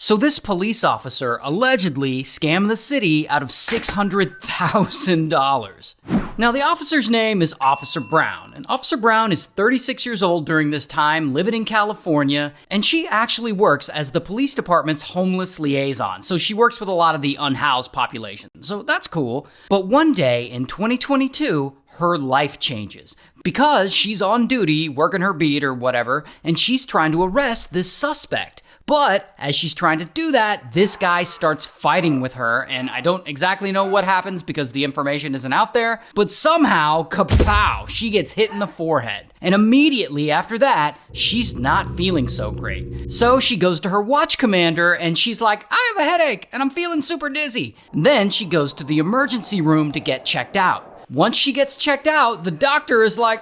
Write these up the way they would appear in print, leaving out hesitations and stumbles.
So this police officer allegedly scammed the city out of $600,000. Now, the officer's name is Officer Brown, and Officer Brown is 36 years old during this time, living in California, and she actually works as the police department's homeless liaison, so she works with a lot of the unhoused population, so that's cool. But one day in 2022, her life changes, because she's on duty, working her beat or whatever, and she's trying to arrest this suspect. But as she's trying to do that, this guy starts fighting with her, and I don't exactly know what happens because the information isn't out there, but somehow, kapow, she gets hit in the forehead. And immediately after that, she's not feeling so great. So she goes to her watch commander, and she's like, I have a headache, and I'm feeling super dizzy. And then she goes to the emergency room to get checked out. Once she gets checked out, the doctor is like,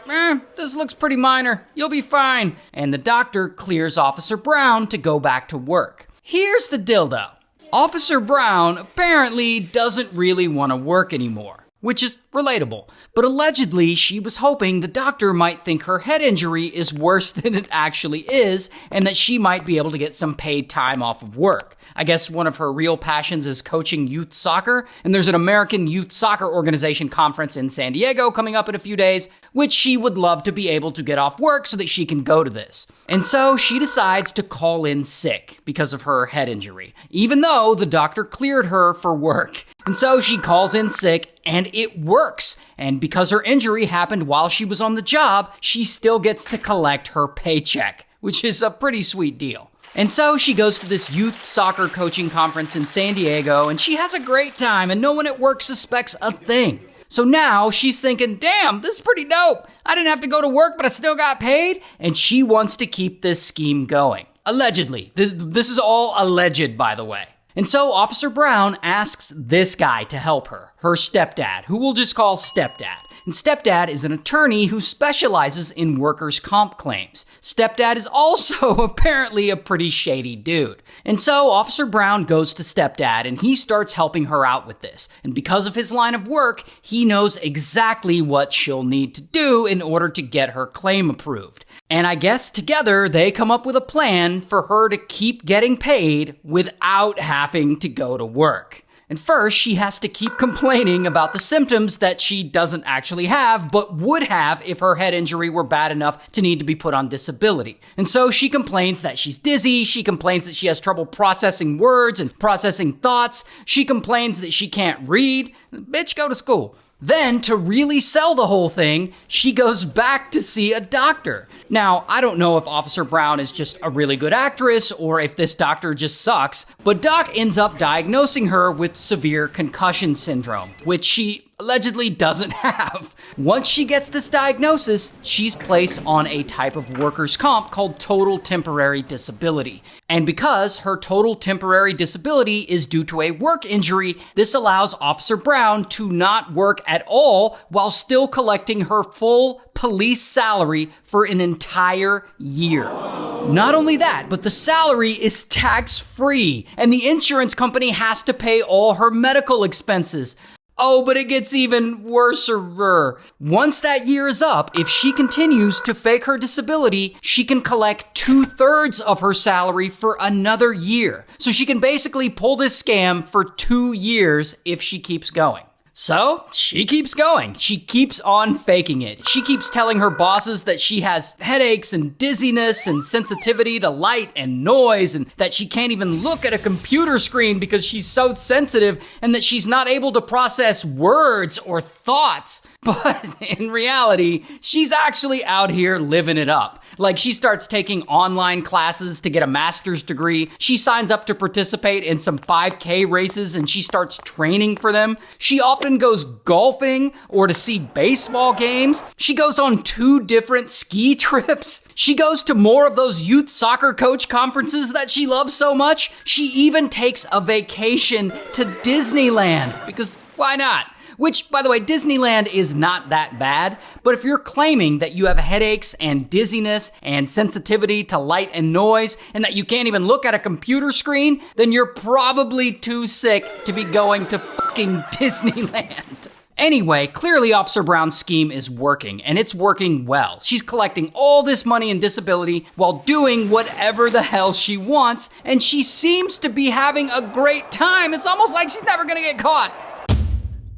this looks pretty minor. You'll be fine. And the doctor clears Officer Brown to go back to work. Here's the dildo. Officer Brown apparently doesn't really want to work anymore, which is relatable. But allegedly, she was hoping the doctor might think her head injury is worse than it actually is, and that she might be able to get some paid time off of work. I guess one of her real passions is coaching youth soccer, and there's an American Youth Soccer Organization conference in San Diego coming up in a few days, which she would love to be able to get off work so that she can go to this. And so she decides to call in sick because of her head injury, even though the doctor cleared her for work. And so she calls in sick, and it works. And because her injury happened while she was on the job, she still gets to collect her paycheck, which is a pretty sweet deal. And so she goes to this youth soccer coaching conference in San Diego, and she has a great time, and no one at work suspects a thing. So now she's thinking, damn, this is pretty dope. I didn't have to go to work, but I still got paid. And she wants to keep this scheme going. Allegedly. This is all alleged, by the way. And so Officer Brown asks this guy to help her, her stepdad, who we'll just call Stepdad. And Stepdad is an attorney who specializes in workers' comp claims. Stepdad is also apparently a pretty shady dude. And so Officer Brown goes to Stepdad and he starts helping her out with this. And because of his line of work, he knows exactly what she'll need to do in order to get her claim approved. And I guess together they come up with a plan for her to keep getting paid without having to go to work. And first, she has to keep complaining about the symptoms that she doesn't actually have, but would have if her head injury were bad enough to need to be put on disability. And so she complains that she's dizzy, she complains that she has trouble processing words and processing thoughts, she complains that she can't read. Bitch, go to school. Then, to really sell the whole thing, she goes back to see a doctor. Now, I don't know if Officer Brown is just a really good actress or if this doctor just sucks, but Doc ends up diagnosing her with severe concussion syndrome, which she allegedly doesn't have. Once she gets this diagnosis, she's placed on a type of workers' comp called total temporary disability. And because her total temporary disability is due to a work injury, this allows Officer Brown to not work at all while still collecting her full police salary for an entire year. Not only that, but the salary is tax-free, and the insurance company has to pay all her medical expenses. Oh, but it gets even worser. Once that year is up, if she continues to fake her disability, she can collect 2/3 of her salary for another year. So she can basically pull this scam for 2 years if she keeps going. So, she keeps going. She keeps on faking it. She keeps telling her bosses that she has headaches and dizziness and sensitivity to light and noise, and that she can't even look at a computer screen because she's so sensitive, and that she's not able to process words or thoughts. But in reality, she's actually out here living it up. Like, she starts taking online classes to get a master's degree. She signs up to participate in some 5K races and she starts training for them. She often goes golfing or to see baseball games. She goes on 2 different ski trips. She goes to more of those youth soccer coach conferences that she loves so much. She even takes a vacation to Disneyland because why not? Which, by the way, Disneyland is not that bad, but if you're claiming that you have headaches and dizziness and sensitivity to light and noise, and that you can't even look at a computer screen, then you're probably too sick to be going to fucking Disneyland. Anyway, clearly Officer Brown's scheme is working, and it's working well. She's collecting all this money in disability while doing whatever the hell she wants, and she seems to be having a great time. It's almost like she's never gonna get caught.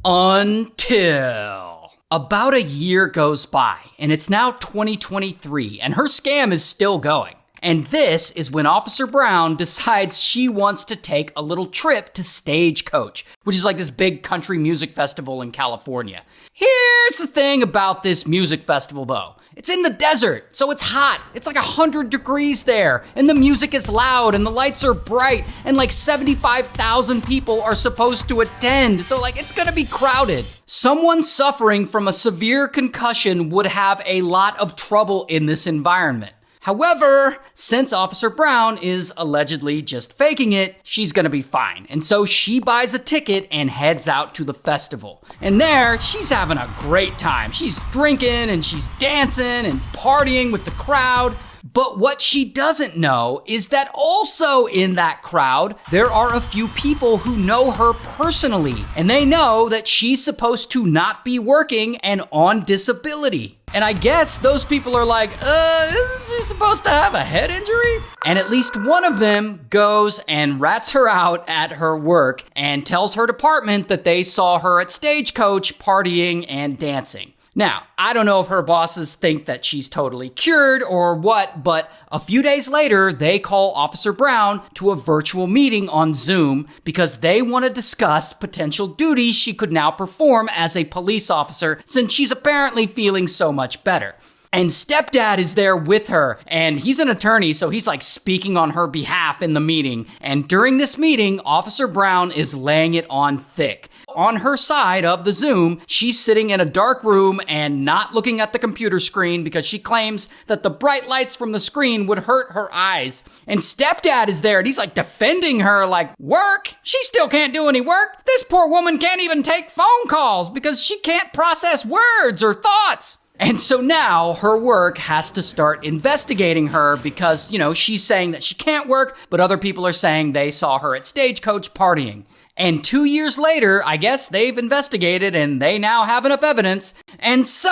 Until about a year goes by, and it's now 2023, and her scam is still going. And this is when Officer Brown decides she wants to take a little trip to Stagecoach, which is like this big country music festival in California. Here's the thing about this music festival though. It's in the desert, so it's hot. It's like 100 degrees there, and the music is loud, and the lights are bright, and like 75,000 people are supposed to attend, so like it's gonna be crowded. Someone suffering from a severe concussion would have a lot of trouble in this environment. However, since Officer Brown is allegedly just faking it, she's gonna be fine. And so she buys a ticket and heads out to the festival. And there, she's having a great time. She's drinking and she's dancing and partying with the crowd. But what she doesn't know is that also in that crowd, there are a few people who know her personally. And they know that she's supposed to not be working and on disability. And I guess those people are like, isn't she supposed to have a head injury? And at least one of them goes and rats her out at her work and tells her department that they saw her at Stagecoach partying and dancing. Now, I don't know if her bosses think that she's totally cured or what, but a few days later, they call Officer Brown to a virtual meeting on Zoom because they want to discuss potential duties she could now perform as a police officer since she's apparently feeling so much better. And Stepdad is there with her, and he's an attorney, so he's like speaking on her behalf in the meeting. And during this meeting, Officer Brown is laying it on thick. On her side of the Zoom, she's sitting in a dark room and not looking at the computer screen because she claims that the bright lights from the screen would hurt her eyes. And Stepdad is there, and he's like defending her like, work? She still can't do any work. This poor woman can't even take phone calls because she can't process words or thoughts. And so now her work has to start investigating her because, she's saying that she can't work, but other people are saying they saw her at Stagecoach partying. And 2 years later, I guess they've investigated and they now have enough evidence. And so,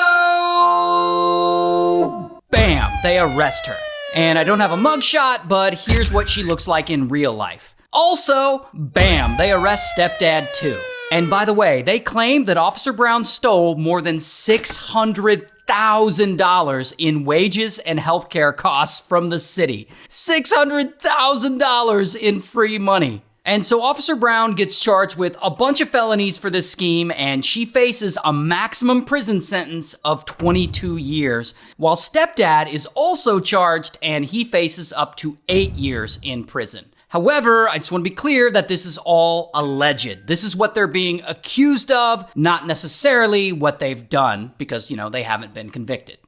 bam, they arrest her. And I don't have a mugshot, but here's what she looks like in real life. Also, bam, they arrest Stepdad too. And by the way, they claim that Officer Brown stole more than $600,000 in wages and healthcare costs from the city. $600,000 in free money. And so Officer Brown gets charged with a bunch of felonies for this scheme, and she faces a maximum prison sentence of 22 years, while Stepdad is also charged and he faces up to 8 years in prison. However, I just want to be clear that this is all alleged. This is what they're being accused of, not necessarily what they've done, because, they haven't been convicted.